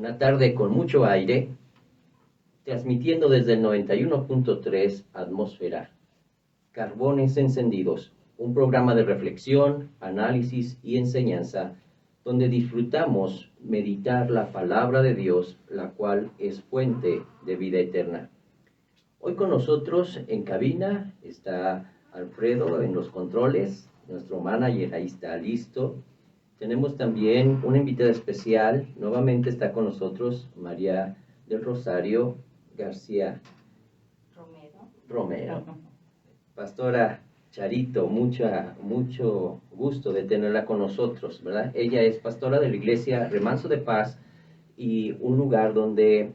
Una tarde con mucho aire, transmitiendo desde el 91.3 Atmósfera. Carbones Encendidos, un programa de reflexión, análisis y enseñanza, donde disfrutamos meditar la palabra de Dios, la cual es fuente de vida eterna. Hoy con nosotros en cabina está Alfredo en los controles, nuestro manager ahí está listo. Tenemos también una invitada especial, nuevamente está con nosotros María del Rosario García Romero. Pastora Charito, mucho gusto de tenerla con nosotros, ¿verdad? Ella es pastora de la iglesia Remanso de Paz y un lugar donde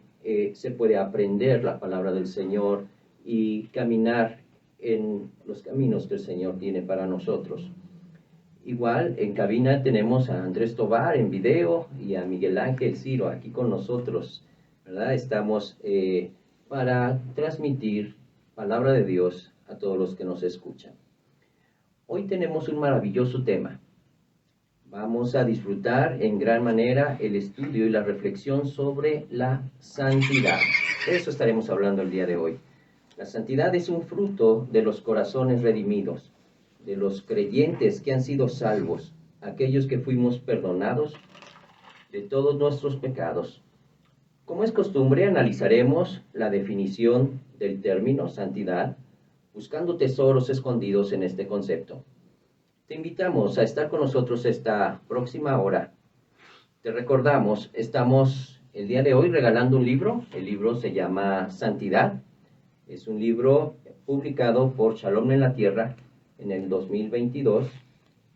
se puede aprender la palabra del Señor y caminar en los caminos que el Señor tiene para nosotros. Igual en cabina tenemos a Andrés Tobar en video y a Miguel Ángel Ciro aquí con nosotros, ¿verdad? Estamos para transmitir palabra de Dios a todos los que nos escuchan. Hoy tenemos un maravilloso tema. Vamos a disfrutar en gran manera el estudio y la reflexión sobre la santidad. De eso estaremos hablando el día de hoy. La santidad es un fruto de los corazones redimidos, de los creyentes que han sido salvos, aquellos que fuimos perdonados de todos nuestros pecados. Como es costumbre, analizaremos la definición del término santidad, buscando tesoros escondidos en este concepto. Te invitamos a estar con nosotros esta próxima hora. Te recordamos, estamos el día de hoy regalando un libro. El libro se llama Santidad. Es un libro publicado por Shalom en la Tierra en el 2022.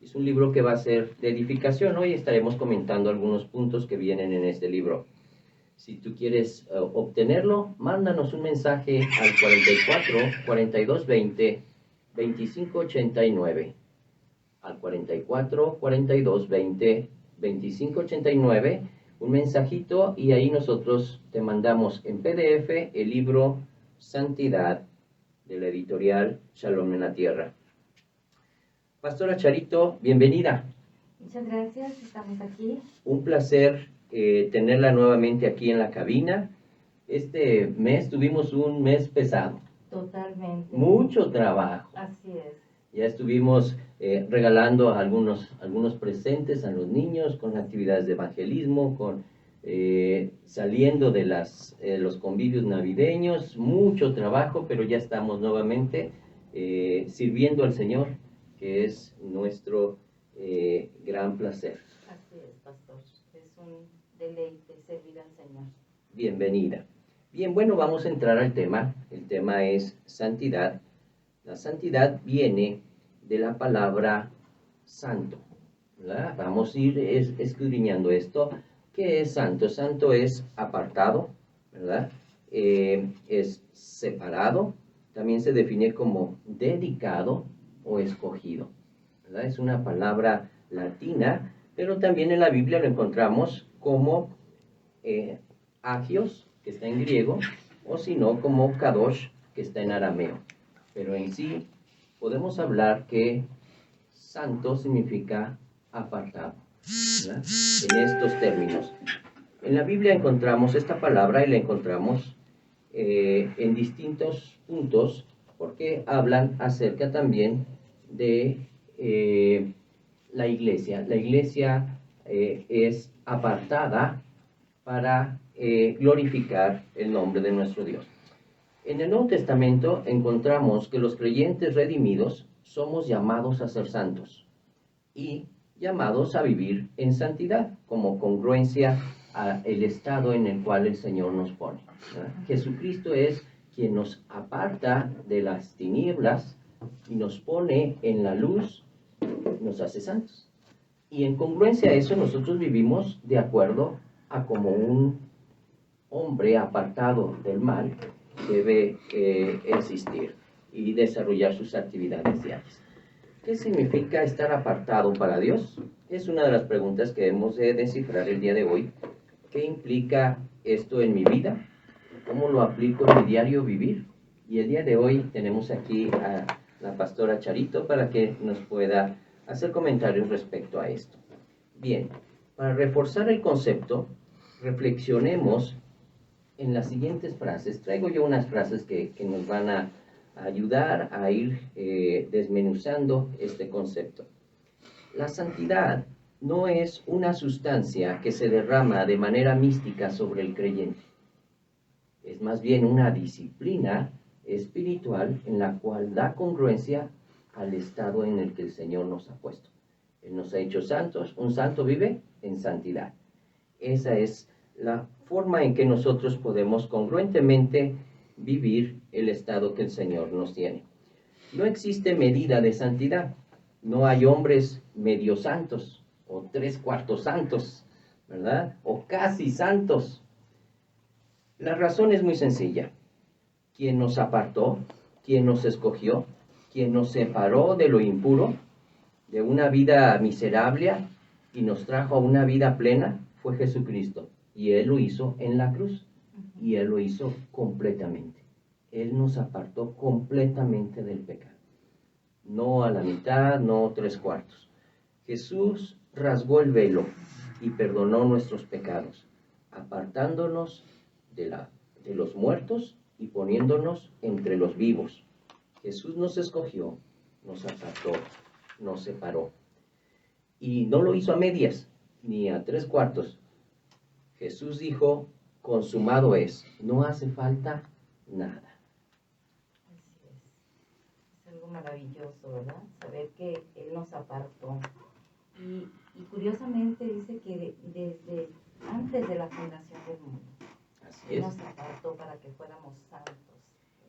Es un libro que va a ser de edificación. Hoy estaremos comentando algunos puntos que vienen en este libro. Si tú quieres obtenerlo, mándanos un mensaje al 44 42 20 25 89. Al 44 42 20 25 89, un mensajito y ahí nosotros te mandamos en PDF el libro Santidad de la editorial Shalom en la Tierra. Pastora Charito, bienvenida. Muchas gracias, estamos aquí. Un placer tenerla nuevamente aquí en la cabina. Este mes tuvimos un mes pesado. Totalmente. Mucho trabajo. Así es. Ya estuvimos regalando algunos presentes a los niños con actividades de evangelismo, saliendo de los convivios navideños, mucho trabajo, pero ya estamos nuevamente sirviendo al Señor, que es nuestro gran placer. Así es, pastor. Es un deleite servir al Señor. Bienvenida. Bien, bueno, vamos a entrar al tema. El tema es santidad. La santidad viene de la palabra santo, ¿verdad? Vamos a ir escudriñando esto. ¿Qué es santo? Santo es apartado, ¿verdad? Es separado. También se define como dedicado o escogido, ¿verdad? Es una palabra latina, pero también en la Biblia lo encontramos como agios, que está en griego, o si no, como kadosh, que está en arameo. Pero en sí podemos hablar que santo significa apartado, ¿verdad? En estos términos. En la Biblia encontramos esta palabra y la encontramos en distintos puntos porque hablan acerca también de la iglesia. La iglesia es apartada para glorificar el nombre de nuestro Dios. En el Nuevo Testamento encontramos que los creyentes redimidos somos llamados a ser santos y llamados a vivir en santidad como congruencia al estado en el cual el Señor nos pone, ¿verdad? Jesucristo es quien nos aparta de las tinieblas y nos pone en la luz, nos hace santos. Y en congruencia a eso nosotros vivimos de acuerdo a como un hombre apartado del mal debe existir y desarrollar sus actividades diarias. ¿Qué significa estar apartado para Dios? Es una de las preguntas que hemos de descifrar el día de hoy. ¿Qué implica esto en mi vida? ¿Cómo lo aplico en mi diario vivir? Y el día de hoy tenemos aquí a la pastora Charito para que nos pueda hacer comentarios respecto a esto. Bien, para reforzar el concepto, reflexionemos en las siguientes frases. Traigo yo unas frases que nos van a ayudar a ir desmenuzando este concepto. La santidad no es una sustancia que se derrama de manera mística sobre el creyente. Es más bien una disciplina espiritual en la cual da congruencia al estado en el que el Señor nos ha puesto. Él nos ha hecho santos, un santo vive en santidad. Esa es la forma en que nosotros podemos congruentemente vivir el estado que el Señor nos tiene. No existe medida de santidad. No hay hombres medio santos o 3/4 santos, ¿verdad? O casi santos. La razón es muy sencilla. Quien nos apartó, quien nos escogió, quien nos separó de lo impuro, de una vida miserable y nos trajo a una vida plena, fue Jesucristo. Y Él lo hizo en la cruz. Y Él lo hizo completamente. Él nos apartó completamente del pecado. No a la mitad, no 3/4. Jesús rasgó el velo y perdonó nuestros pecados, apartándonos de los muertos y poniéndonos entre los vivos. Jesús nos escogió, nos apartó, nos separó. Y no lo hizo a medias, ni a 3/4. Jesús dijo, consumado es, no hace falta nada. Así es algo maravilloso, ¿verdad? Saber que Él nos apartó. Y curiosamente dice que desde antes de la fundación del mundo, Así Él es. nos apartó para que fuéramos santos.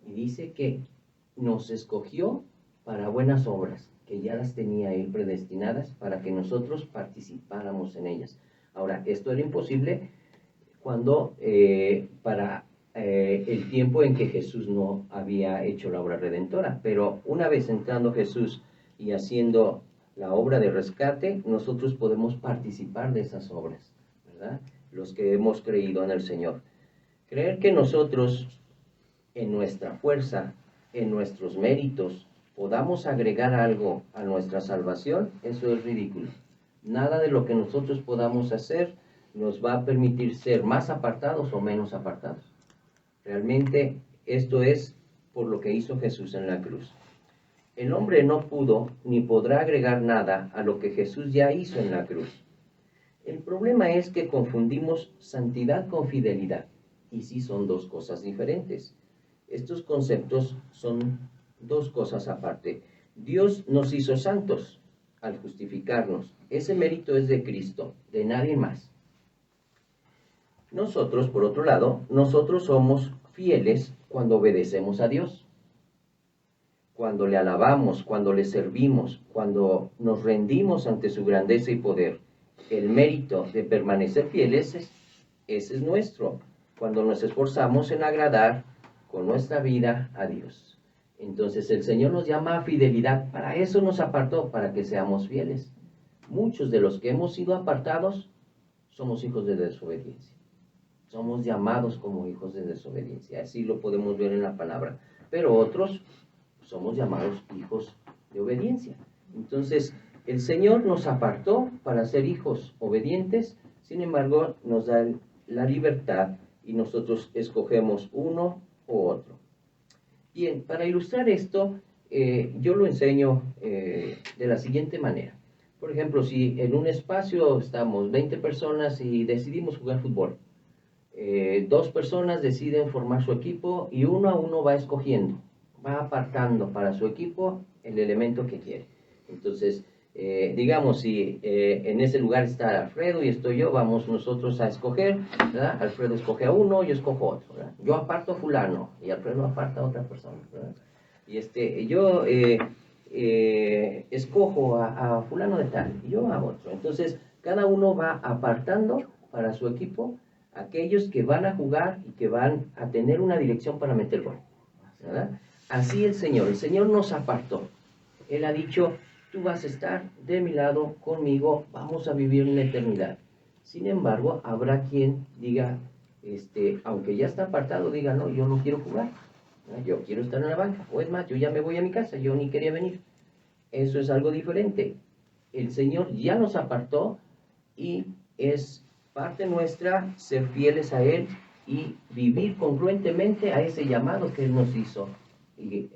Y dice que nos escogió para buenas obras, que ya las tenía Él predestinadas para que nosotros participáramos en ellas. Ahora, esto era imposible cuando, para el tiempo en que Jesús no había hecho la obra redentora, pero una vez entrando Jesús y haciendo la obra de rescate, nosotros podemos participar de esas obras, ¿verdad? Los que hemos creído en el Señor. Creer que nosotros, en nuestra fuerza, en nuestros méritos, podamos agregar algo a nuestra salvación, eso es ridículo. Nada de lo que nosotros podamos hacer nos va a permitir ser más apartados o menos apartados. Realmente esto es por lo que hizo Jesús en la cruz. El hombre no pudo ni podrá agregar nada a lo que Jesús ya hizo en la cruz. El problema es que confundimos santidad con fidelidad, y sí son dos cosas diferentes. Estos conceptos son dos cosas aparte. Dios nos hizo santos al justificarnos. Ese mérito es de Cristo, de nadie más. Nosotros, por otro lado, nosotros somos fieles cuando obedecemos a Dios, cuando le alabamos, cuando le servimos, cuando nos rendimos ante su grandeza y poder. El mérito de permanecer fieles, ese es nuestro, cuando nos esforzamos en agradar con nuestra vida a Dios. Entonces el Señor nos llama a fidelidad, para eso nos apartó, para que seamos fieles. Muchos de los que hemos sido apartados somos hijos de desobediencia. Somos llamados como hijos de desobediencia, así lo podemos ver en la palabra. Pero otros somos llamados hijos de obediencia. Entonces, el Señor nos apartó para ser hijos obedientes, sin embargo, nos da la libertad y nosotros escogemos uno u otro. Bien, para ilustrar esto, yo lo enseño de la siguiente manera. Por ejemplo, si en un espacio estamos 20 personas y decidimos jugar fútbol, 2 personas deciden formar su equipo y uno a uno va escogiendo, va apartando para su equipo el elemento que quiere. Entonces, digamos, si en ese lugar está Alfredo y estoy yo, vamos nosotros a escoger, ¿verdad? Alfredo escoge a uno, yo escojo a otro, ¿verdad? Yo aparto a fulano y Alfredo aparta a otra persona, ¿verdad? Y yo escojo a fulano de tal y yo a otro. Entonces, cada uno va apartando para su equipo aquellos que van a jugar y que van a tener una dirección para meter gol, ¿verdad? Así el Señor nos apartó. Él ha dicho, tú vas a estar de mi lado, conmigo, vamos a vivir en la eternidad. Sin embargo, habrá quien diga, aunque ya está apartado, diga, no, yo no quiero jugar, ¿no? Yo quiero estar en la banca, o es más, yo ya me voy a mi casa, yo ni quería venir. Eso es algo diferente. El Señor ya nos apartó y es parte nuestra ser fieles a Él y vivir congruentemente a ese llamado que Él nos hizo y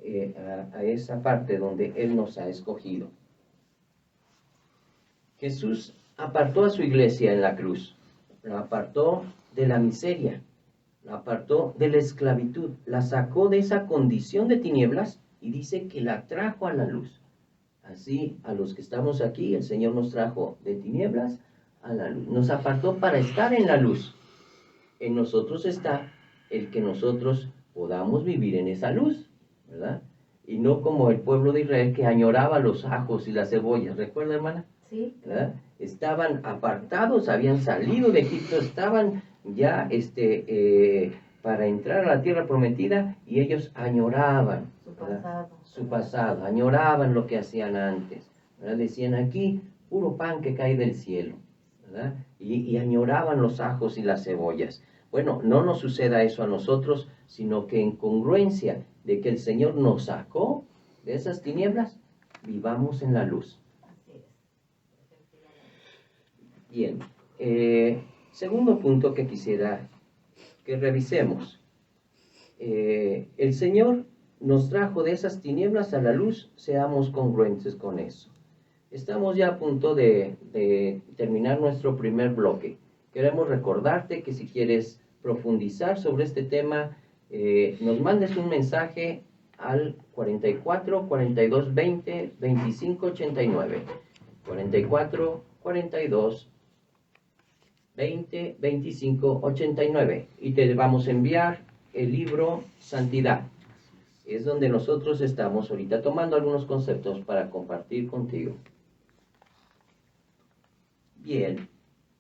a esa parte donde Él nos ha escogido. Jesús apartó a su iglesia en la cruz, la apartó de la miseria, la apartó de la esclavitud, la sacó de esa condición de tinieblas y dice que la trajo a la luz. Así, a los que estamos aquí, el Señor nos trajo de tinieblas a la luz. Nos apartó para estar en la luz. En nosotros está el que nosotros podamos vivir en esa luz, ¿verdad? Y no como el pueblo de Israel que añoraba los ajos y las cebollas. ¿Recuerda, hermana? Sí. ¿Verdad? Estaban apartados, habían salido de Egipto, estaban ya para entrar a la tierra prometida y ellos añoraban su pasado, añoraban lo que hacían antes, ¿verdad? Decían aquí, puro pan que cae del cielo, ¿verdad? Y añoraban los ajos y las cebollas. Bueno, no nos suceda eso a nosotros, sino que en congruencia de que el Señor nos sacó de esas tinieblas, vivamos en la luz. Bien, segundo punto que quisiera que revisemos. El Señor nos trajo de esas tinieblas a la luz, seamos congruentes con eso. Estamos ya a punto de terminar nuestro primer bloque. Queremos recordarte que si quieres profundizar sobre este tema, nos mandes un mensaje al 44 42 20 25 89. 44 42 20 25 89 y te vamos a enviar el libro Santidad. Es donde nosotros estamos ahorita tomando algunos conceptos para compartir contigo. Bien,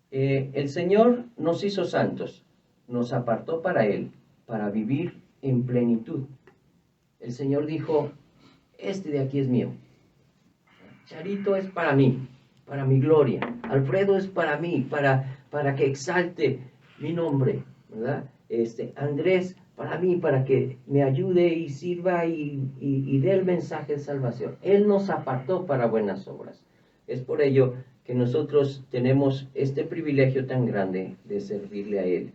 el Señor nos hizo santos, nos apartó para Él, para vivir en plenitud. El Señor dijo, este de aquí es mío. Charito es para mí, para mi gloria. Alfredo es para mí, para que exalte mi nombre, ¿verdad? Andrés para mí, para que me ayude y sirva y dé el mensaje de salvación. Él nos apartó para buenas obras. Es por ello que nosotros tenemos este privilegio tan grande de servirle a Él.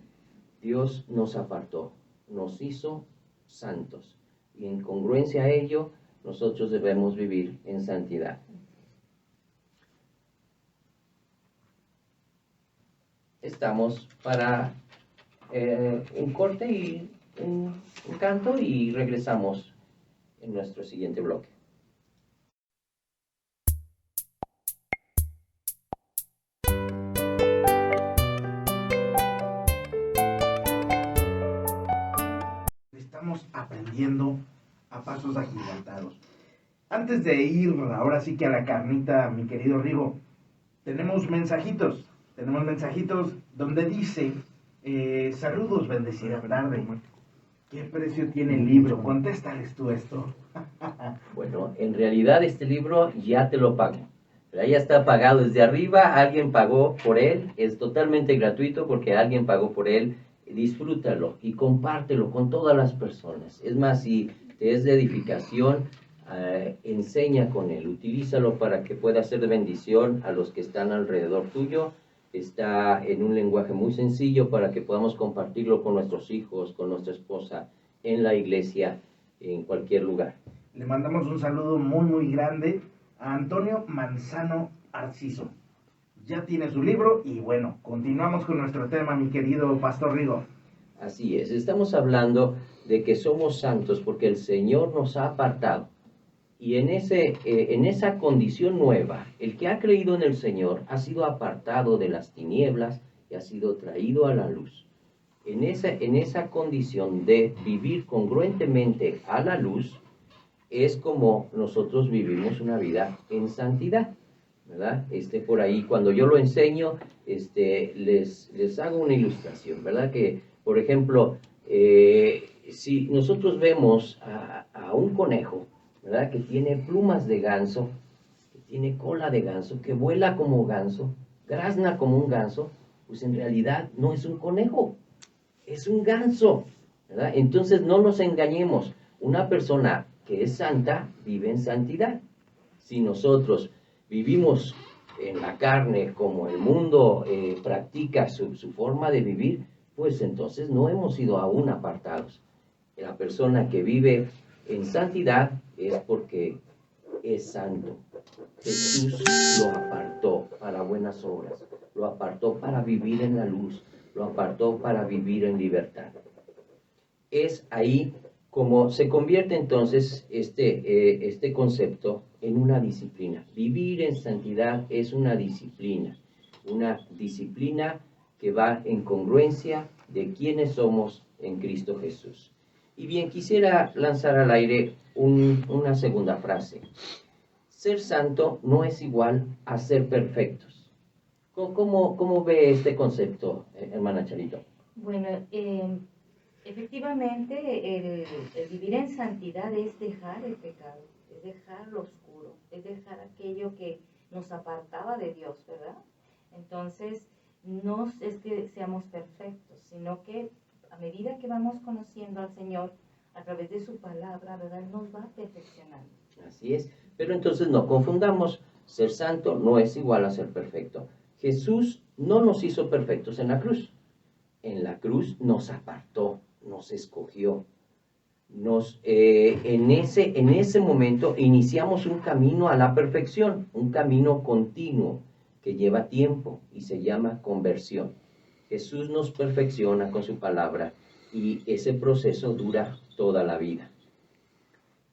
Dios nos apartó, nos hizo santos. Y en congruencia a ello, nosotros debemos vivir en santidad. Estamos para un corte y un canto y regresamos en nuestro siguiente bloque. Estamos aprendiendo a pasos agigantados. Antes de ir ahora sí que a la carnita, mi querido Rigo, tenemos mensajitos donde dice, saludos, bendecida tarde. ¿Qué precio tiene el libro? Contéstales tú esto. Bueno, en realidad este libro ya te lo pago. Ya está pagado desde arriba, alguien pagó por él, es totalmente gratuito porque alguien pagó por él. Disfrútalo y compártelo con todas las personas. Es más, si te es de edificación, enseña con él, utilízalo para que pueda ser de bendición a los que están alrededor tuyo. Está en un lenguaje muy sencillo para que podamos compartirlo con nuestros hijos, con nuestra esposa, en la iglesia, en cualquier lugar. Le mandamos un saludo muy grande a Antonio Manzano Arciso. Ya tiene su libro y bueno, continuamos con nuestro tema, mi querido Pastor Rigo. Así es, estamos hablando de que somos santos porque el Señor nos ha apartado. Y en esa condición nueva, el que ha creído en el Señor ha sido apartado de las tinieblas y ha sido traído a la luz. En esa condición de vivir congruentemente a la luz, es como nosotros vivimos una vida en santidad, ¿verdad? Por ahí, cuando yo lo enseño, les hago una ilustración, ¿verdad? Que, por ejemplo, si nosotros vemos a un conejo, ¿verdad? Que tiene plumas de ganso, que tiene cola de ganso, que vuela como ganso, grazna como un ganso, pues en realidad no es un conejo, es un ganso, ¿verdad? Entonces no nos engañemos, una persona que es santa vive en santidad. Si nosotros vivimos en la carne, como el mundo practica su forma de vivir, pues entonces no hemos sido aún apartados. La persona que vive en santidad es porque es santo. Jesús lo apartó para buenas obras, lo apartó para vivir en la luz, lo apartó para vivir en libertad. Es ahí como se convierte entonces este concepto en una disciplina. Vivir en santidad es una disciplina que va en congruencia de quiénes somos en Cristo Jesús. Y bien, quisiera lanzar al aire una segunda frase. Ser santo no es igual a ser perfectos. ¿Cómo ve este concepto, hermana Charito? Bueno, efectivamente, el vivir en santidad es dejar el pecado, es dejar lo oscuro, es dejar aquello que nos apartaba de Dios, ¿verdad? Entonces, no es que seamos perfectos, sino que a medida que vamos conociendo al Señor a través de su palabra, ¿verdad? Él nos va perfeccionando. Así es, pero entonces no confundamos, ser santo no es igual a ser perfecto. Jesús no nos hizo perfectos en la cruz. En la cruz nos apartó, nos escogió. En ese momento iniciamos un camino a la perfección, un camino continuo que lleva tiempo y se llama conversión. Jesús nos perfecciona con su palabra y ese proceso dura toda la vida.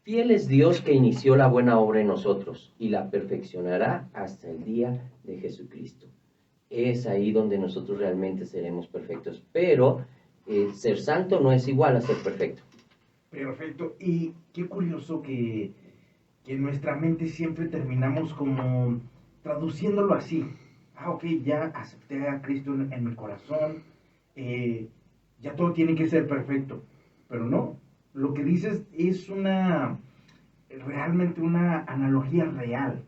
Fiel es Dios que inició la buena obra en nosotros y la perfeccionará hasta el día de Jesucristo. Es ahí donde nosotros realmente seremos perfectos, pero ser santo no es igual a ser perfecto. Perfecto. Y qué curioso que en nuestra mente siempre terminamos como traduciéndolo así. Ok, ya acepté a Cristo en mi corazón, ya todo tiene que ser perfecto. Pero no, lo que dices es realmente una analogía real.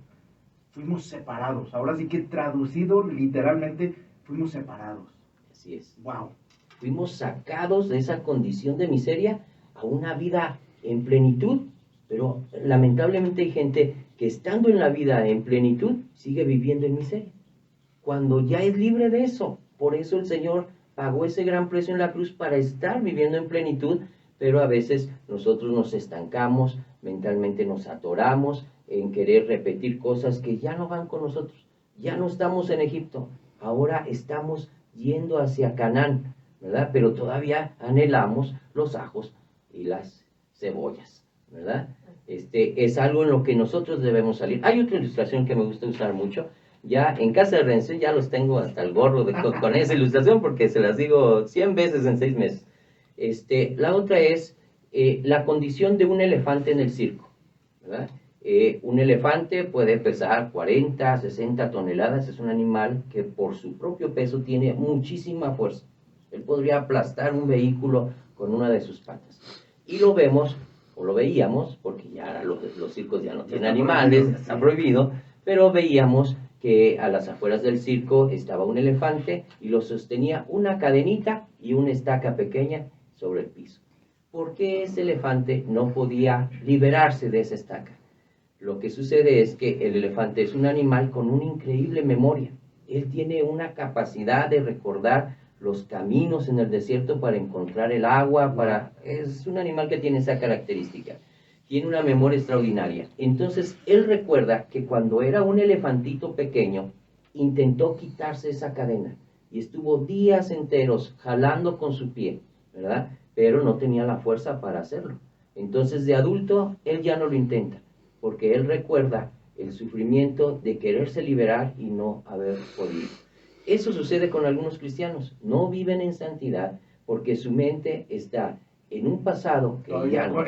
Fuimos separados. Ahora sí que traducido literalmente, fuimos separados. Así es. Wow. Fuimos sacados de esa condición de miseria a una vida en plenitud, pero lamentablemente hay gente que estando en la vida en plenitud sigue viviendo en miseria, cuando ya es libre de eso. Por eso el Señor pagó ese gran precio en la cruz para estar viviendo en plenitud, pero a veces nosotros nos estancamos, mentalmente nos atoramos en querer repetir cosas que ya no van con nosotros. Ya no estamos en Egipto, ahora estamos yendo hacia Canaán, ¿verdad? Pero todavía anhelamos los ajos y las cebollas, ¿verdad? Es algo en lo que nosotros debemos salir. Hay otra ilustración que me gusta usar mucho. Ya en casa de Renzo ya los tengo hasta el gorro con esa ilustración porque se las digo 100 veces en 6 meses. La otra es la condición de un elefante en el circo, ¿verdad? Un elefante puede pesar 40, 60 toneladas, es un animal que por su propio peso tiene muchísima fuerza. Él podría aplastar un vehículo con una de sus patas. Y lo vemos, o lo veíamos, porque ya los circos ya no tienen animales, está prohibido, pero veíamos que a las afueras del circo estaba un elefante y lo sostenía una cadenita y una estaca pequeña sobre el piso. ¿Por qué ese elefante no podía liberarse de esa estaca? Lo que sucede es que el elefante es un animal con una increíble memoria. Él tiene una capacidad de recordar los caminos en el desierto para encontrar el agua, es un animal que tiene esa característica. Tiene una memoria extraordinaria. Entonces, él recuerda que cuando era un elefantito pequeño, intentó quitarse esa cadena y estuvo días enteros jalando con su pie, ¿verdad? Pero no tenía la fuerza para hacerlo. Entonces, de adulto, él ya no lo intenta, porque él recuerda el sufrimiento de quererse liberar y no haber podido. Eso sucede con algunos cristianos. No viven en santidad porque su mente está en un pasado que todavía ya no...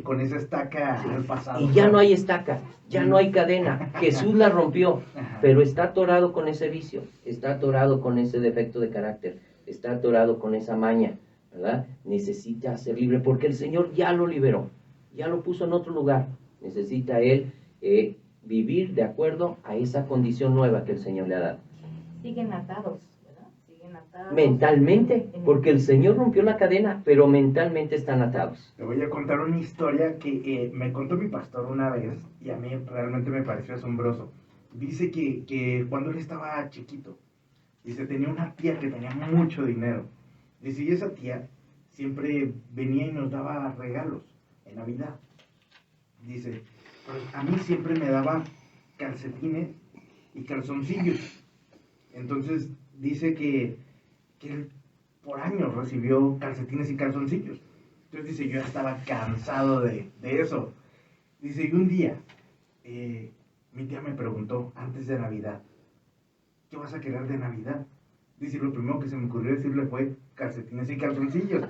con esa estaca del pasado. Y ya no hay estaca, ya no hay cadena. Jesús la rompió, pero está atorado con ese vicio, está atorado con ese defecto de carácter, está atorado con esa maña, ¿verdad? Necesita ser libre porque el Señor ya lo liberó, ya lo puso en otro lugar. Necesita él vivir de acuerdo a esa condición nueva que el Señor le ha dado. Siguen atados, ¿verdad? Siguen atados. Mentalmente, porque el Señor rompió la cadena, pero mentalmente están atados. Le voy a contar una historia que me contó mi pastor una vez y a mí realmente me pareció asombroso. Dice que cuando él estaba chiquito, dice, tenía una tía que tenía mucho dinero. Dice, y esa tía siempre venía y nos daba regalos en Navidad. Dice, pues a mí siempre me daba calcetines y calzoncillos. Entonces dice que él por años recibió calcetines y calzoncillos. Entonces dice, yo ya estaba cansado de eso. Dice, y un día mi tía me preguntó antes de Navidad, ¿qué vas a querer de Navidad? Dice, lo primero que se me ocurrió decirle fue calcetines y calzoncillos.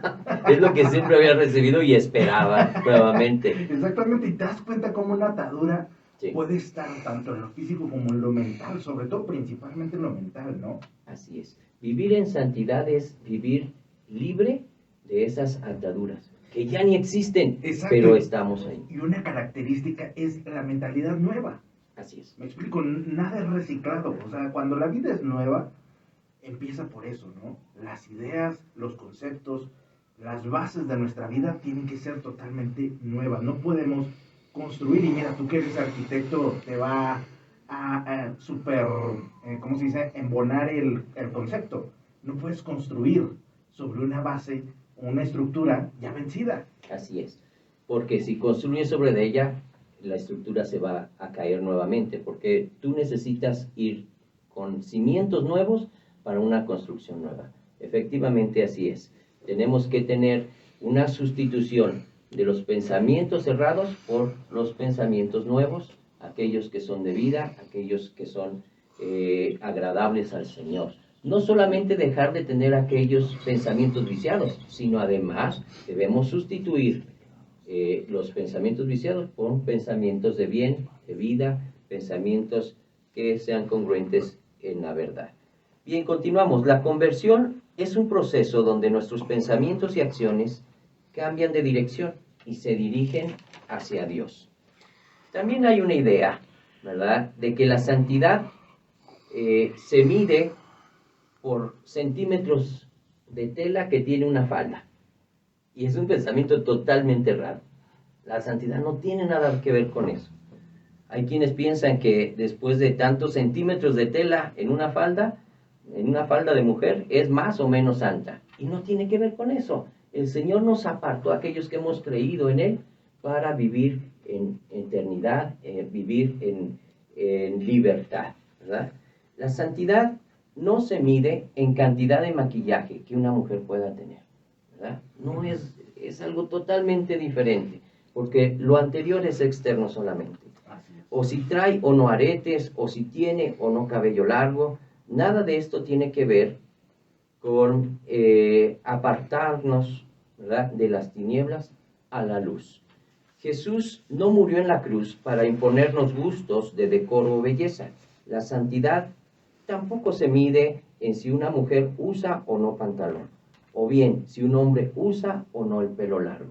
Es lo que siempre había recibido y esperaba nuevamente. Exactamente, y te das cuenta cómo una atadura Sí. puede estar tanto en lo físico como en lo mental, sobre todo principalmente en lo mental, ¿no? Así es. Vivir en santidad es vivir libre de esas ataduras, que ya ni existen, Exacto. pero estamos ahí. Y una característica es la mentalidad nueva. Así es. Me explico, nada es reciclado. O sea, cuando la vida es nueva, empieza por eso, ¿no? Las ideas, los conceptos, las bases de nuestra vida tienen que ser totalmente nuevas. No podemos construir, y mira, tú que eres arquitecto, te va a super, ¿cómo se dice?, embonar el concepto. No puedes construir sobre una base, una estructura ya vencida. Así es. Porque si construyes sobre de ella, la estructura se va a caer nuevamente, porque tú necesitas ir con cimientos nuevos para una construcción nueva. Efectivamente así es. Tenemos que tener una sustitución de los pensamientos cerrados por los pensamientos nuevos, aquellos que son de vida, aquellos que son agradables al Señor. No solamente dejar de tener aquellos pensamientos viciados, sino además debemos sustituir los pensamientos viciados por pensamientos de bien, de vida, pensamientos que sean congruentes en la verdad. Bien, continuamos. La conversión es un proceso donde nuestros pensamientos y acciones cambian de dirección y se dirigen hacia Dios. También hay una idea, ¿verdad?, de que la santidad se mide por centímetros de tela que tiene una falda. Y es un pensamiento totalmente errado. La santidad no tiene nada que ver con eso. Hay quienes piensan que después de tantos centímetros de tela en una falda de mujer, es más o menos santa. Y no tiene que ver con eso. El Señor nos apartó a aquellos que hemos creído en Él para vivir en eternidad, vivir en libertad, ¿verdad? La santidad no se mide en cantidad de maquillaje que una mujer pueda tener, ¿verdad? No es algo totalmente diferente, porque lo anterior es externo solamente. O si trae o no aretes, o si tiene o no cabello largo, nada de esto tiene que ver con apartarnos, ¿verdad?, de las tinieblas a la luz. Jesús no murió en la cruz para imponernos gustos de decoro o belleza. La santidad tampoco se mide en si una mujer usa o no pantalón, o bien si un hombre usa o no el pelo largo.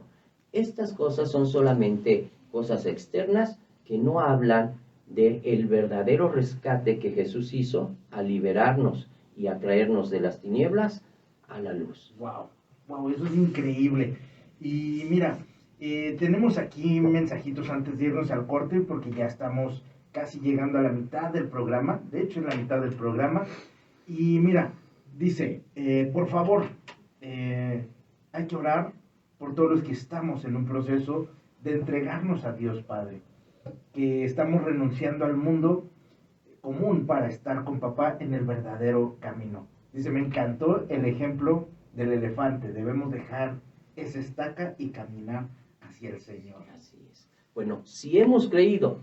Estas cosas son solamente cosas externas que no hablan del verdadero rescate que Jesús hizo al liberarnos y a traernos de las tinieblas a la luz. Wow, eso es increíble. Y mira, tenemos aquí mensajitos antes de irnos al corte, porque ya estamos casi llegando a la mitad del programa. De hecho, es la mitad del programa. Y mira, dice, por favor, hay que orar por todos los que estamos en un proceso de entregarnos a Dios Padre, que estamos renunciando al mundo común para estar con papá en el verdadero camino. Dice, me encantó el ejemplo del elefante. Debemos dejar esa estaca y caminar hacia el Señor. Así es. Bueno, si hemos creído,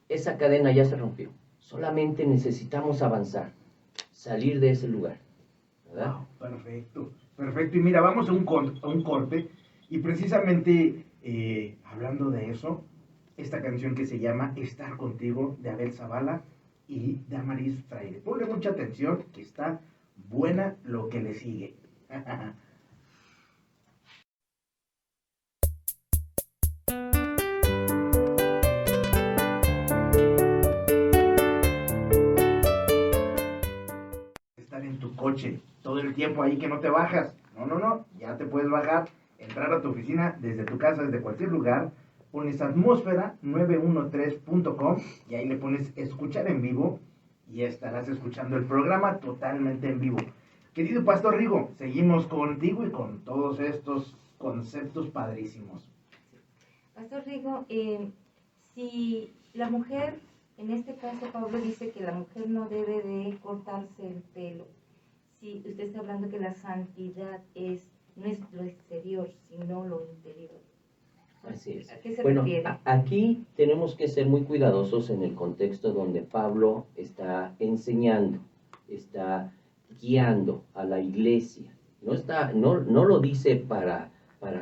esa cadena ya se rompió. Solamente necesitamos avanzar, salir de ese lugar, ¿verdad? Wow, perfecto, perfecto. Y mira, vamos a un corte. Y precisamente hablando de eso, esta canción que se llama Estar Contigo, de Abel Zavala y de Amaris Freire. Ponle mucha atención, que está buena lo que le sigue. Estar en tu coche todo el tiempo ahí que no te bajas. No, ya te puedes bajar, entrar a tu oficina desde tu casa, desde cualquier lugar. pones atmósfera913.com y ahí le pones escuchar en vivo y estarás escuchando el programa totalmente en vivo. Querido Pastor Rigo, seguimos contigo y con todos estos conceptos padrísimos. Pastor Rigo, si la mujer, en este caso Pablo dice que la mujer no debe de cortarse el pelo, si usted está hablando que la santidad no es lo exterior, sino lo interior. Así es. ¿A qué se Bueno, refiere? aquí tenemos que ser muy cuidadosos en el contexto donde Pablo está enseñando, está guiando a la iglesia. No lo dice para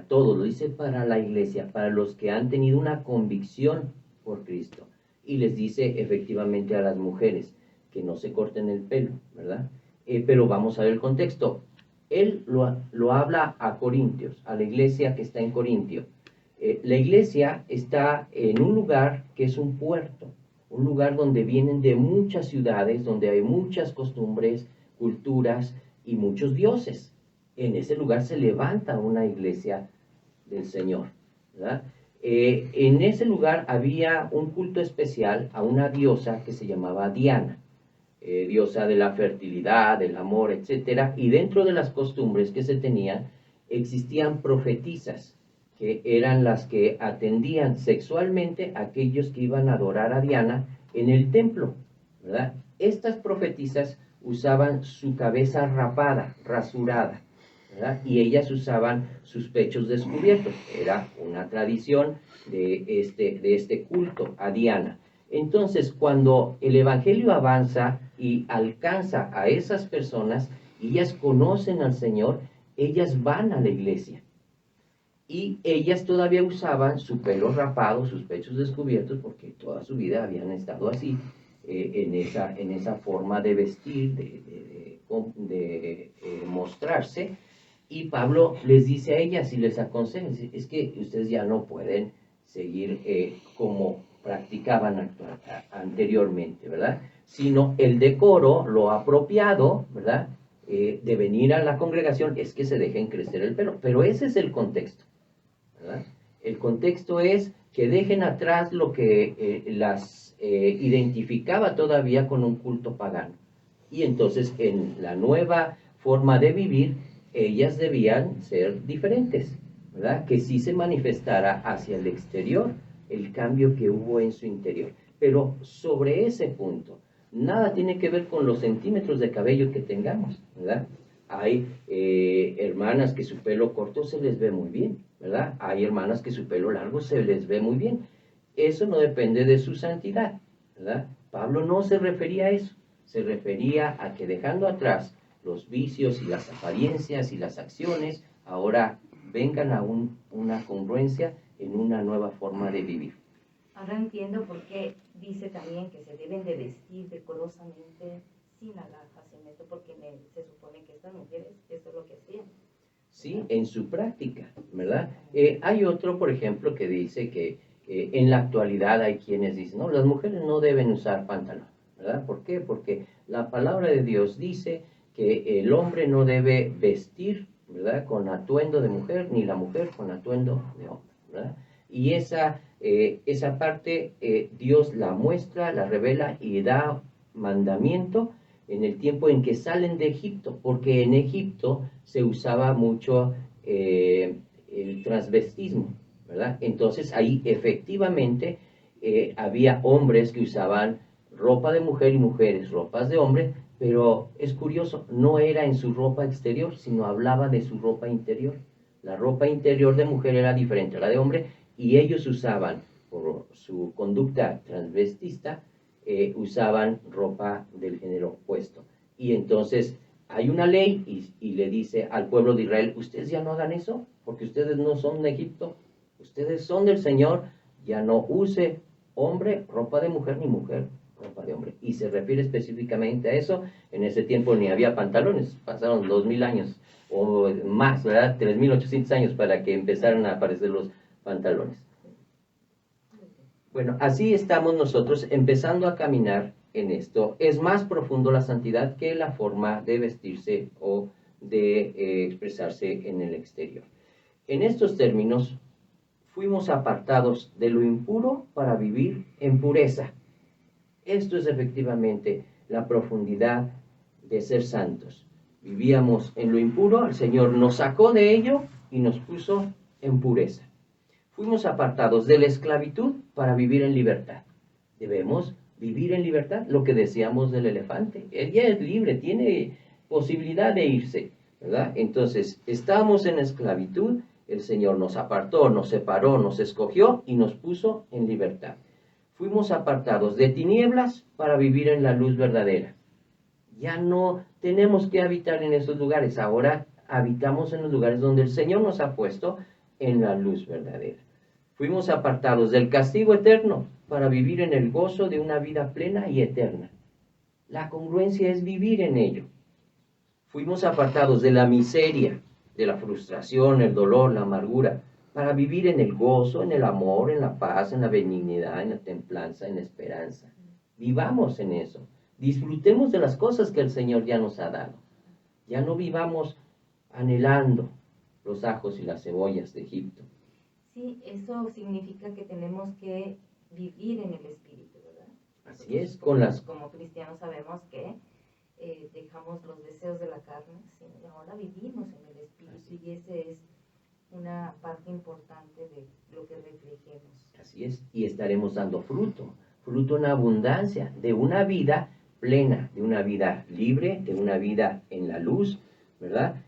todos, lo dice para la iglesia, para los que han tenido una convicción por Cristo. Y les dice efectivamente a las mujeres que no se corten el pelo, ¿verdad? Pero vamos a ver el contexto. Él lo habla a Corintios, a la iglesia que está en Corintio. La iglesia está en un lugar que es un puerto, un lugar donde vienen de muchas ciudades, donde hay muchas costumbres, culturas y muchos dioses. En ese lugar se levanta una iglesia del Señor, ¿verdad? En ese lugar había un culto especial a una diosa que se llamaba Diana, diosa de la fertilidad, del amor, etc. Y dentro de las costumbres que se tenían, existían profetisas, que eran las que atendían sexualmente a aquellos que iban a adorar a Diana en el templo, ¿verdad? Estas profetisas usaban su cabeza rapada, rasurada, ¿verdad? Y ellas usaban sus pechos descubiertos. Era una tradición de este culto a Diana. Entonces, cuando el evangelio avanza y alcanza a esas personas, y ellas conocen al Señor, ellas van a la iglesia. Y ellas todavía usaban su pelo rapado, sus pechos descubiertos, porque toda su vida habían estado así, en esa forma de vestir, de mostrarse. Y Pablo les dice a ellas y les aconseja, es que ustedes ya no pueden seguir como practicaban anteriormente, ¿verdad? Sino el decoro, lo apropiado, ¿verdad? De venir a la congregación es que se dejen crecer el pelo. Pero ese es el contexto, ¿verdad? El contexto es que dejen atrás lo que las identificaba todavía con un culto pagano. Y entonces en la nueva forma de vivir, ellas debían ser diferentes, ¿verdad? Que sí se manifestara hacia el exterior el cambio que hubo en su interior. Pero sobre ese punto, nada tiene que ver con los centímetros de cabello que tengamos, ¿verdad? Hay hermanas que su pelo corto se les ve muy bien, ¿verdad? Hay hermanas que su pelo largo se les ve muy bien. Eso no depende de su santidad, ¿verdad? Pablo no se refería a eso, se refería a que dejando atrás los vicios y las apariencias y las acciones, ahora vengan a una congruencia en una nueva forma de vivir. Ahora entiendo por qué dice también que se deben de vestir decorosamente, sin alhajas, sin esto, porque se supone que estas mujeres eso es lo que hacían. Sí, en su práctica, ¿verdad? Hay otro, por ejemplo, que dice que en la actualidad hay quienes dicen, no, las mujeres no deben usar pantalón, ¿verdad? ¿Por qué? Porque la palabra de Dios dice que el hombre no debe vestir, ¿verdad?, con atuendo de mujer, ni la mujer con atuendo de hombre, ¿verdad? Y esa parte Dios la muestra, la revela y da mandamiento en el tiempo en que salen de Egipto, porque en Egipto se usaba mucho el transvestismo, ¿verdad? Entonces ahí efectivamente había hombres que usaban ropa de mujer y mujeres ropas de hombre, pero es curioso, no era en su ropa exterior, sino hablaba de su ropa interior. La ropa interior de mujer era diferente a la de hombre, y ellos usaban, por su conducta transvestista, usaban ropa del género opuesto. Y entonces hay una ley y le dice al pueblo de Israel, ustedes ya no hagan eso, porque ustedes no son de Egipto, ustedes son del Señor, ya no use hombre ropa de mujer ni mujer ropa de hombre. Y se refiere específicamente a eso. En ese tiempo ni había pantalones, pasaron 2000 años o más, ¿verdad? 3800 años para que empezaran a aparecer los pantalones. Bueno, así estamos nosotros empezando a caminar en esto. Es más profundo la santidad que la forma de vestirse o de expresarse en el exterior. En estos términos, fuimos apartados de lo impuro para vivir en pureza. Esto es efectivamente la profundidad de ser santos. Vivíamos en lo impuro, el Señor nos sacó de ello y nos puso en pureza. Fuimos apartados de la esclavitud para vivir en libertad. Debemos vivir en libertad, lo que decíamos del elefante. Él ya es libre, tiene posibilidad de irse, ¿verdad? Entonces, estábamos en esclavitud, el Señor nos apartó, nos separó, nos escogió y nos puso en libertad. Fuimos apartados de tinieblas para vivir en la luz verdadera. Ya no tenemos que habitar en esos lugares, ahora habitamos en los lugares donde el Señor nos ha puesto en la luz verdadera. Fuimos apartados del castigo eterno para vivir en el gozo de una vida plena y eterna. La congruencia es vivir en ello. Fuimos apartados de la miseria, de la frustración, el dolor, la amargura, para vivir en el gozo, en el amor, en la paz, en la benignidad, en la templanza, en la esperanza. Vivamos en eso. Disfrutemos de las cosas que el Señor ya nos ha dado. Ya no vivamos anhelando los ajos y las cebollas de Egipto. Sí, eso significa que tenemos que vivir en el Espíritu, ¿verdad? Así es, como cristianos sabemos que dejamos los deseos de la carne, sí, y ahora vivimos en el Espíritu, y esa es una parte importante de lo que reflejemos. Así es, y estaremos dando fruto en abundancia, de una vida plena, de una vida libre, de una vida en la luz, ¿verdad?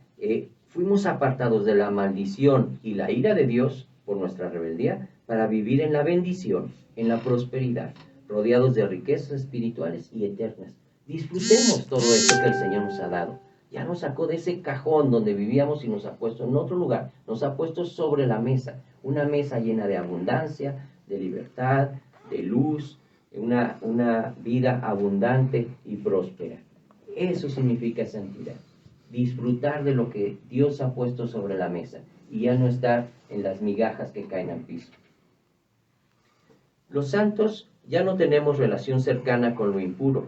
Fuimos apartados de la maldición y la ira de Dios por nuestra rebeldía para vivir en la bendición, en la prosperidad, rodeados de riquezas espirituales y eternas. Disfrutemos todo eso que el Señor nos ha dado. Ya nos sacó de ese cajón donde vivíamos y nos ha puesto en otro lugar. Nos ha puesto sobre la mesa, una mesa llena de abundancia, de libertad, de luz, una vida abundante y próspera. Eso significa santidad. Disfrutar de lo que Dios ha puesto sobre la mesa y ya no estar en las migajas que caen al piso. Los santos ya no tenemos relación cercana con lo impuro,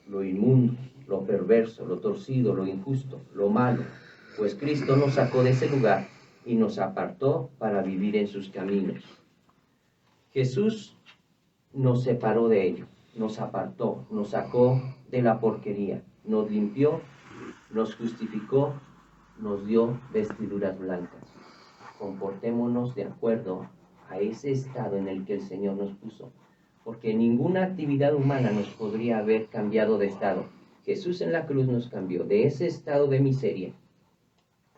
lo inmundo, lo perverso, lo torcido, lo injusto, lo malo, pues Cristo nos sacó de ese lugar y nos apartó para vivir en sus caminos. Jesús nos separó de ello, nos apartó, nos sacó de la porquería, nos limpió, nos justificó, nos dio vestiduras blancas. Comportémonos de acuerdo a ese estado en el que el Señor nos puso, porque ninguna actividad humana nos podría haber cambiado de estado. Jesús en la cruz nos cambió de ese estado de miseria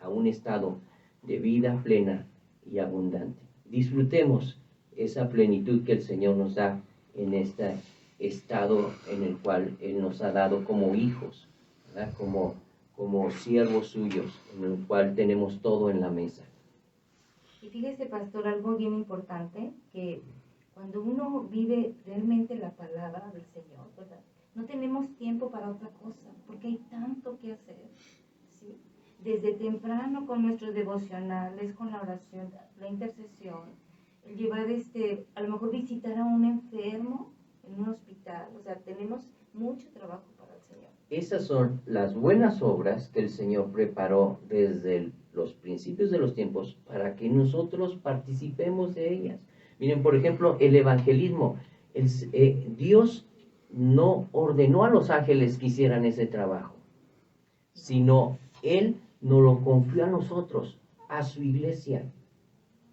a un estado de vida plena y abundante. Disfrutemos esa plenitud que el Señor nos da en este estado en el cual Él nos ha dado como hijos, ¿verdad? Como siervos suyos, en el cual tenemos todo en la mesa. Y fíjese, pastor, algo bien importante, que cuando uno vive realmente la palabra del Señor, ¿verdad? No tenemos tiempo para otra cosa, porque hay tanto que hacer, ¿sí? Desde temprano con nuestros devocionales, con la oración, la intercesión, el llevar a lo mejor visitar a un enfermo en un hospital, o sea, tenemos mucho trabajo para el Señor. Esas son las buenas obras que el Señor preparó desde los principios de los tiempos para que nosotros participemos de ellas. Miren, por ejemplo, el evangelismo. Dios no ordenó a los ángeles que hicieran ese trabajo, sino Él nos lo confió a nosotros, a su iglesia,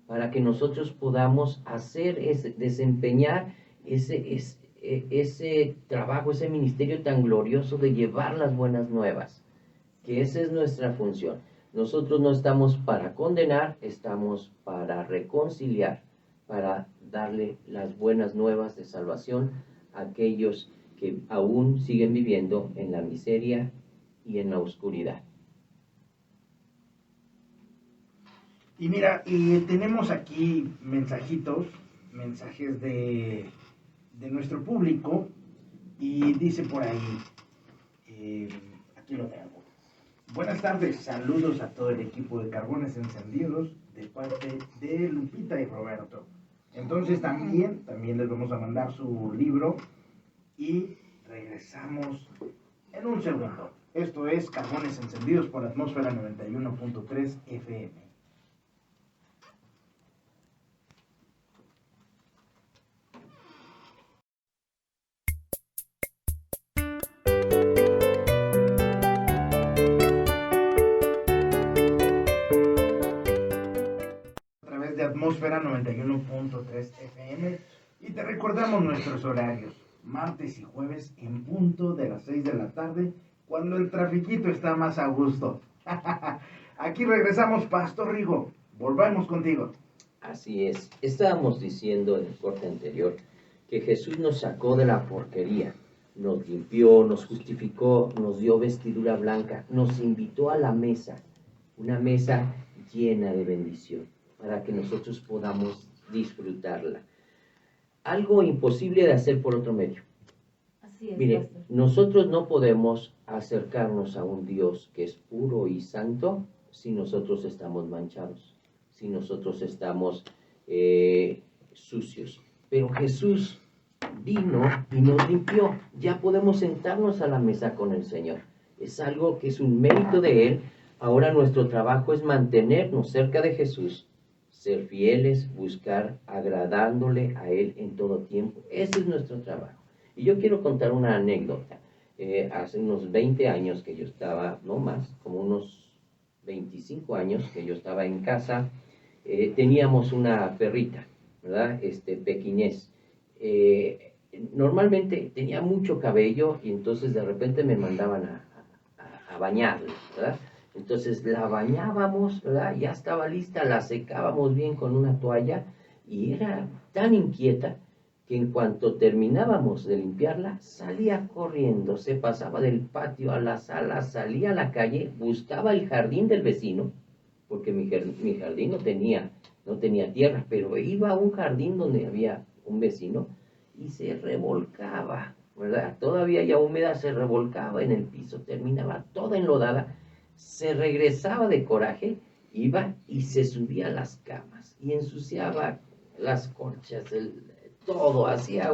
para que nosotros podamos desempeñar ese trabajo, ese ministerio tan glorioso de llevar las buenas nuevas, que esa es nuestra función. Nosotros no estamos para condenar, estamos para reconciliar, para darle las buenas nuevas de salvación a aquellos que aún siguen viviendo en la miseria y en la oscuridad. Y mira, tenemos aquí mensajes de nuestro público, y dice por ahí, aquí lo tengo. Buenas tardes, saludos a todo el equipo de Carbones Encendidos de parte de Lupita y Roberto. Entonces también les vamos a mandar su libro y regresamos en un segundo. Esto es Carbones Encendidos por Atmósfera 91.3 FM. Atmósfera 91.3 FM y te recordamos nuestros horarios, martes y jueves en punto de las 6 de la tarde, cuando el trafiquito está más a gusto. Aquí regresamos, Pastor Rigo, volvamos contigo. Así es. Estábamos diciendo en el corte anterior que Jesús nos sacó de la porquería, nos limpió, nos justificó, nos dio vestidura blanca, nos invitó a la mesa, una mesa llena de bendición, para que nosotros podamos disfrutarla. Algo imposible de hacer por otro medio. Así es, Mire, pastor. nosotros no podemos acercarnos a un Dios que es puro y santo si nosotros estamos manchados, si nosotros estamos sucios. Pero Jesús vino y nos limpió. Ya podemos sentarnos a la mesa con el Señor. Es algo que es un mérito de Él. Ahora nuestro trabajo es mantenernos cerca de Jesús, ser fieles, buscar agradándole a Él en todo tiempo. Ese es nuestro trabajo. Y yo quiero contar una anécdota. Hace unos 20 años que yo estaba, no más, como unos 25 años que yo estaba en casa, teníamos una perrita, ¿verdad? Pequinés. Normalmente tenía mucho cabello y entonces de repente me mandaban a bañarla, ¿verdad? Entonces la bañábamos, ¿verdad? Ya estaba lista, la secábamos bien con una toalla y era tan inquieta que en cuanto terminábamos de limpiarla, salía corriendo, se pasaba del patio a la sala, salía a la calle, buscaba el jardín del vecino, porque mi jardín no tenía tierra, pero iba a un jardín donde había un vecino y se revolcaba, ¿verdad? Todavía ya húmeda, se revolcaba en el piso, terminaba toda enlodada, se regresaba de coraje, iba y se subía a las camas y ensuciaba las corchas, todo, hacía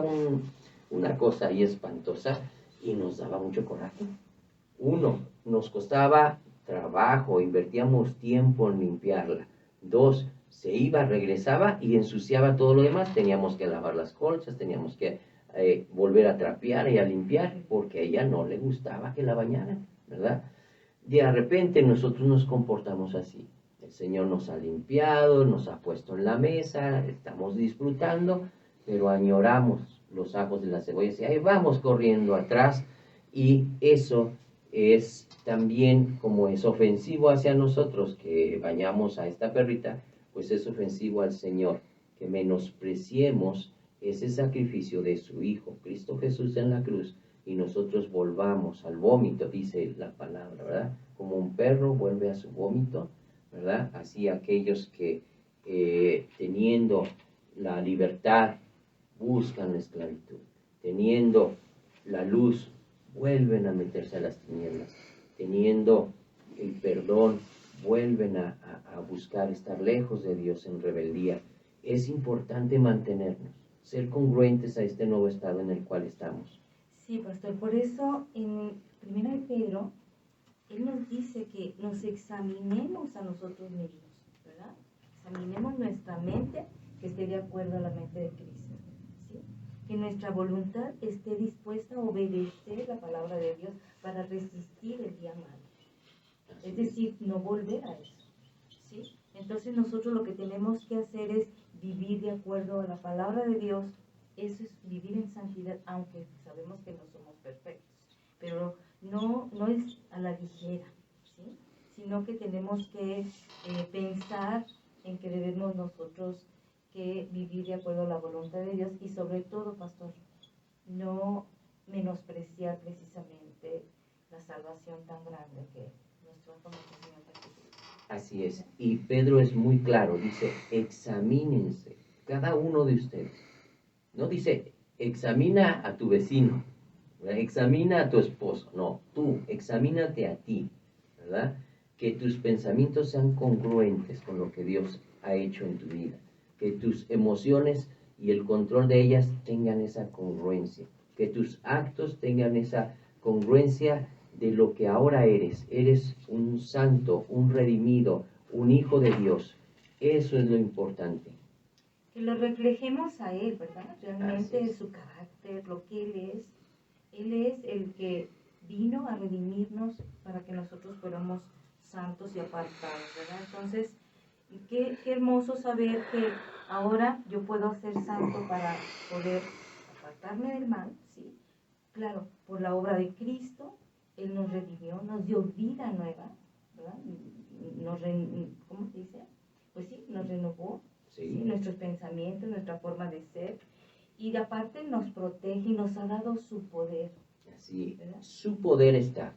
una cosa ahí espantosa y nos daba mucho coraje. Uno, nos costaba trabajo, invertíamos tiempo en limpiarla. Dos, se iba, regresaba y ensuciaba todo lo demás. Teníamos que lavar las colchas, teníamos que volver a trapear y a limpiar, porque a ella no le gustaba que la bañaran, ¿verdad? De repente nosotros nos comportamos así. El Señor nos ha limpiado, nos ha puesto en la mesa, estamos disfrutando, pero añoramos los ajos de la cebolla y ahí vamos corriendo atrás, y eso es también, como es ofensivo hacia nosotros que bañamos a esta perrita, pues es ofensivo al Señor, que menospreciemos ese sacrificio de su Hijo, Cristo Jesús en la cruz, y nosotros volvamos al vómito, dice la palabra, ¿verdad? Como un perro vuelve a su vómito, ¿verdad? Así aquellos que teniendo la libertad buscan la esclavitud, teniendo la luz vuelven a meterse a las tinieblas, teniendo el perdón vuelven a buscar estar lejos de Dios en rebeldía. Es importante mantenernos, ser congruentes a este nuevo estado en el cual estamos. Sí, pastor, por eso en 1 de Pedro, él nos dice que nos examinemos a nosotros mismos, ¿verdad? Examinemos nuestra mente, que esté de acuerdo a la mente de Cristo, ¿sí? Que nuestra voluntad esté dispuesta a obedecer la palabra de Dios para resistir el día malo. Es decir, no volver a eso, ¿sí? Entonces nosotros lo que tenemos que hacer es vivir de acuerdo a la palabra de Dios. Eso es vivir en santidad, aunque sabemos que no somos perfectos, pero no es a la ligera, ¿sí? Sino que tenemos que pensar en que debemos nosotros que vivir de acuerdo a la voluntad de Dios y sobre todo, pastor, no menospreciar precisamente la salvación tan grande que nuestro Señor Jesucristo. Así es, y Pedro es muy claro, dice, examínense, cada uno de ustedes. No dice, examina a tu vecino, ¿verdad? Examina a tu esposo. No, tú, examínate a ti, ¿verdad? Que tus pensamientos sean congruentes con lo que Dios ha hecho en tu vida. Que tus emociones y el control de ellas tengan esa congruencia. Que tus actos tengan esa congruencia de lo que ahora eres. Eres un santo, un redimido, un hijo de Dios. Eso es lo importante. Que lo reflejemos a Él, ¿verdad? Realmente su carácter, lo que Él es el que vino a redimirnos para que nosotros fuéramos santos y apartados, ¿verdad? Entonces, qué hermoso saber que ahora yo puedo ser santo para poder apartarme del mal, ¿sí? Claro, por la obra de Cristo, Él nos redimió, nos dio vida nueva, ¿verdad? ¿Cómo se dice? Pues sí, nos renovó, ¿sí? Nuestros pensamientos, nuestra forma de ser, y aparte nos protege y nos ha dado su poder. Así, ¿verdad? su poder está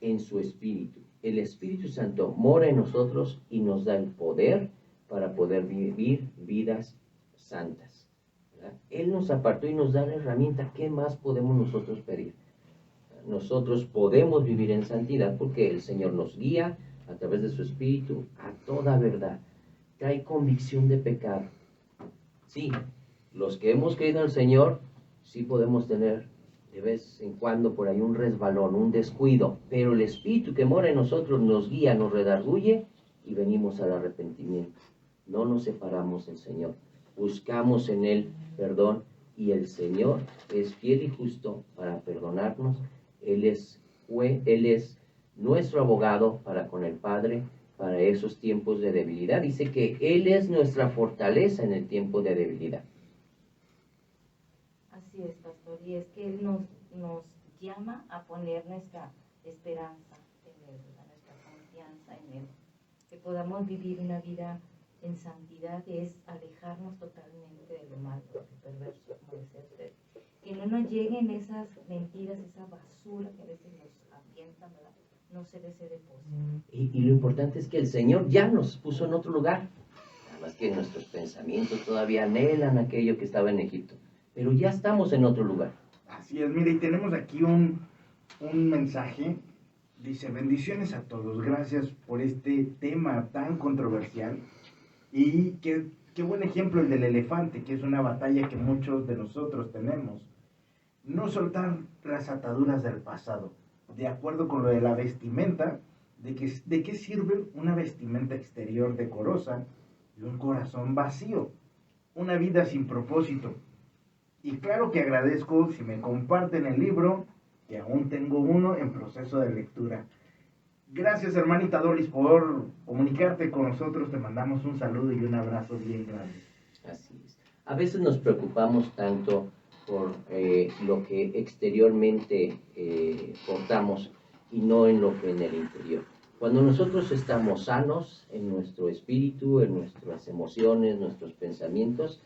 en su Espíritu. El Espíritu Santo mora en nosotros y nos da el poder para poder vivir vidas santas, ¿verdad? Él nos apartó y nos da la herramienta. ¿Qué más podemos nosotros pedir? Nosotros podemos vivir en santidad porque el Señor nos guía a través de su Espíritu a toda verdad. Trae convicción de pecado. Sí, los que hemos creído en el Señor, sí podemos tener de vez en cuando por ahí un resbalón, un descuido, pero el Espíritu que mora en nosotros nos guía, nos redarguye y venimos al arrepentimiento. No nos separamos del Señor, buscamos en Él perdón y el Señor es fiel y justo para perdonarnos. Él es nuestro abogado para con el Padre para esos tiempos de debilidad. Dice que Él es nuestra fortaleza en el tiempo de debilidad. Así es, pastor, y es que Él nos llama a poner nuestra esperanza en Él, nuestra confianza en Él, que podamos vivir una vida en santidad es alejarnos totalmente de lo malo, de lo perverso, como decía usted, que no nos lleguen esas mentiras, esa basura que a veces nos ambientan, ¿verdad? No ser ese depósito. Y lo importante es que el Señor ya nos puso en otro lugar, nada más que nuestros pensamientos todavía anhelan aquello que estaba en Egipto, pero ya estamos en otro lugar. Así es, mire, y tenemos aquí un mensaje. Dice, bendiciones a todos, gracias por este tema tan controversial. Y qué buen ejemplo el del elefante, que es una batalla que muchos de nosotros tenemos. No soltar las ataduras del pasado. De acuerdo con lo de la vestimenta, ¿de qué sirve una vestimenta exterior decorosa y un corazón vacío? Una vida sin propósito. Y claro que agradezco si me comparten el libro, que aún tengo uno en proceso de lectura. Gracias, hermanita Doris, por comunicarte con nosotros. Te mandamos un saludo y un abrazo bien grande. Así es. A veces nos preocupamos tanto por lo que exteriormente portamos y no en lo que en el interior. Cuando nosotros estamos sanos en nuestro espíritu, en nuestras emociones, nuestros pensamientos,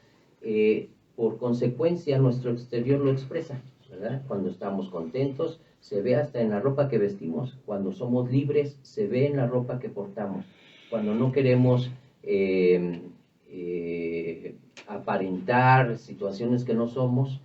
por consecuencia nuestro exterior lo expresa, ¿verdad? Cuando estamos contentos, se ve hasta en la ropa que vestimos. Cuando somos libres, se ve en la ropa que portamos. Cuando no queremos aparentar situaciones que no somos,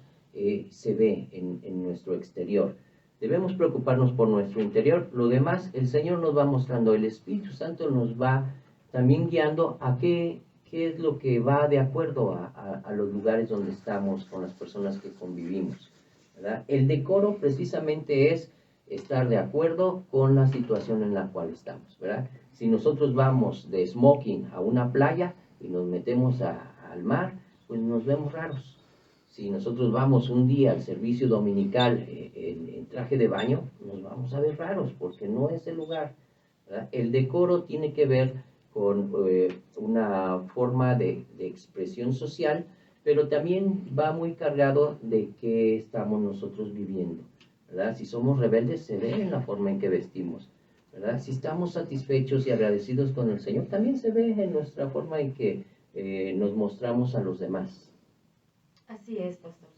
se ve en nuestro exterior. Debemos preocuparnos por nuestro interior. Lo demás, el Señor nos va mostrando. El Espíritu Santo nos va también guiando a qué es lo que va de acuerdo a los lugares donde estamos, con las personas que convivimos, ¿verdad? El decoro precisamente es estar de acuerdo con la situación en la cual estamos, ¿verdad? Si nosotros vamos de smoking a una playa y nos metemos al mar, pues nos vemos raros. Si nosotros vamos un día al servicio dominical en traje de baño, nos vamos a ver raros porque no es el lugar, ¿verdad? El decoro tiene que ver con una forma de expresión social, pero también va muy cargado de qué estamos nosotros viviendo, ¿verdad? Si somos rebeldes, se ve en la forma en que vestimos, ¿verdad? Si estamos satisfechos y agradecidos con el Señor, también se ve en nuestra forma en que nos mostramos a los demás. Así es, pastor.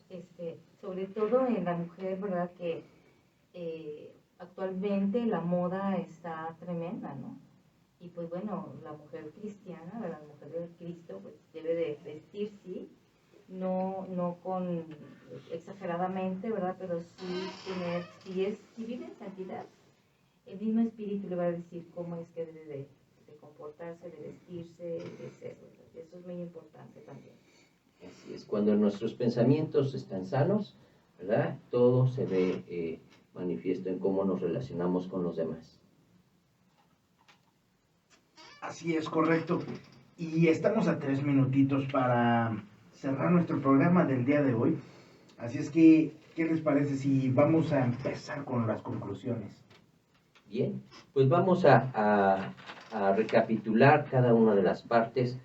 Sobre todo en la mujer, ¿verdad? Que actualmente la moda está tremenda, ¿no? Y pues bueno, la mujer cristiana, la mujer de Cristo, pues debe de vestir, sí, no con exageradamente, ¿verdad? Pero sí tener, si vive en santidad, el mismo espíritu le va a decir cómo es que debe de comportarse, de vestirse, de ser, ¿verdad? Eso es muy importante también. Así es, cuando nuestros pensamientos están sanos, ¿verdad? Todo se ve manifiesto en cómo nos relacionamos con los demás. Así es, correcto. Y estamos a 3 minutitos para cerrar nuestro programa del día de hoy. Así es que, ¿qué les parece si vamos a empezar con las conclusiones? Bien, pues vamos a a recapitular cada una de las partes.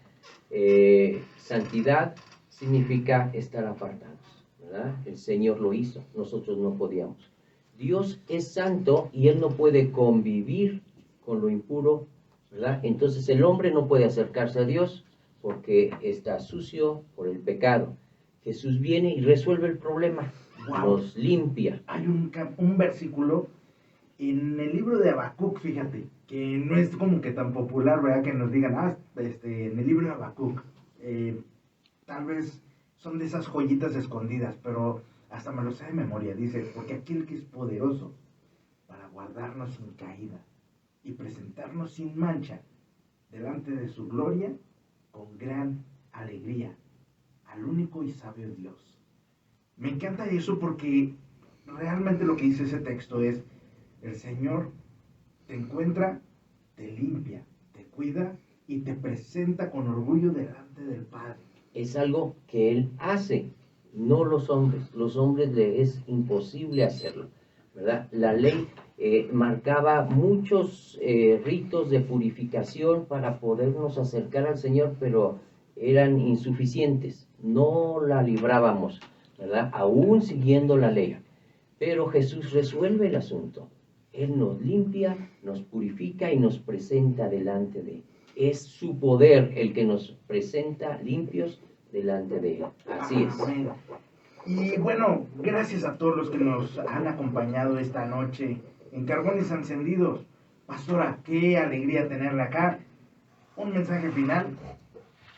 Santidad significa estar apartados, ¿verdad? El Señor lo hizo, nosotros no podíamos. Dios es santo y Él no puede convivir con lo impuro, ¿verdad? Entonces el hombre no puede acercarse a Dios porque está sucio por el pecado. Jesús viene y resuelve el problema, Wow. nos limpia. Hay un versículo en el libro de Habacuc, fíjate, que no es como que tan popular, ¿verdad? Que nos digan, en el libro de Habacuc, tal vez son de esas joyitas escondidas, pero hasta me lo sé de memoria. Dice, porque aquel que es poderoso para guardarnos sin caída y presentarnos sin mancha delante de su gloria con gran alegría, al único y sabio Dios. Me encanta eso porque realmente lo que dice ese texto es, el Señor te encuentra, te limpia, te cuida y te presenta con orgullo delante del Padre. Es algo que Él hace, no los hombres. Los hombres le es imposible hacerlo, ¿verdad? La ley marcaba muchos ritos de purificación para podernos acercar al Señor, pero eran insuficientes, no la librábamos, ¿verdad? Aún siguiendo la ley. Pero Jesús resuelve el asunto. Él nos limpia, nos purifica y nos presenta delante de Él. Es su poder el que nos presenta limpios delante de Él. Así es. Amén. Y bueno, gracias a todos los que nos han acompañado esta noche en Carbones Encendidos. Pastora, qué alegría tenerla acá. Un mensaje final.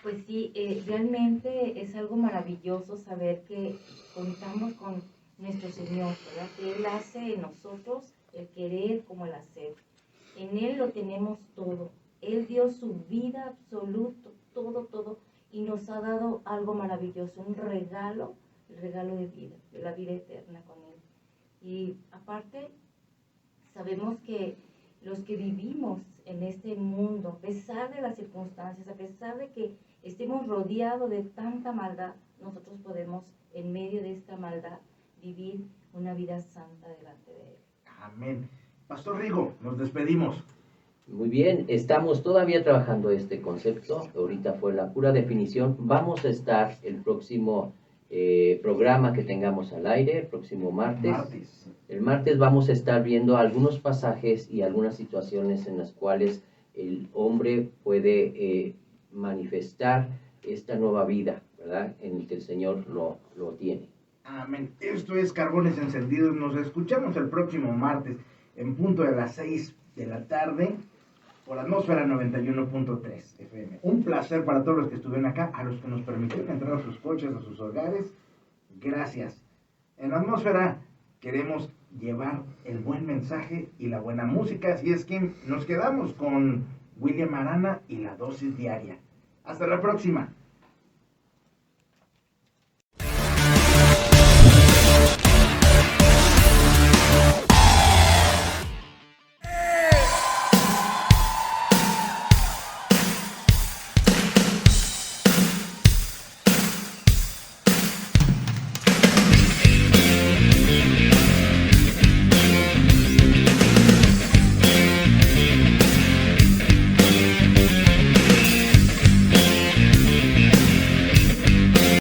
Pues sí, realmente es algo maravilloso saber que contamos con nuestro Señor, ¿verdad? Que Él hace en nosotros el querer como el hacer. En Él lo tenemos todo. Él dio su vida absoluto, todo, y nos ha dado algo maravilloso, un regalo, el regalo de vida, de la vida eterna con Él. Y aparte, sabemos que los que vivimos en este mundo, a pesar de las circunstancias, a pesar de que estemos rodeados de tanta maldad, nosotros podemos, en medio de esta maldad, vivir una vida santa delante de Él. Amén. Pastor Rigo, nos despedimos. Muy bien, estamos todavía trabajando este concepto. Ahorita fue la pura definición. Vamos a estar el próximo programa que tengamos al aire, el próximo martes. El martes vamos a estar viendo algunos pasajes y algunas situaciones en las cuales el hombre puede manifestar esta nueva vida, ¿verdad? En el que el Señor lo tiene. Amén. Esto es Carbones Encendidos. Nos escuchamos el próximo martes en punto de las 6 de la tarde por Atmósfera 91.3 FM. Un placer para todos los que estuvieron acá, a los que nos permitieron entrar a sus coches, a sus hogares. Gracias. En Atmósfera queremos llevar el buen mensaje y la buena música, así es que nos quedamos con William Arana y la dosis diaria. Hasta la próxima.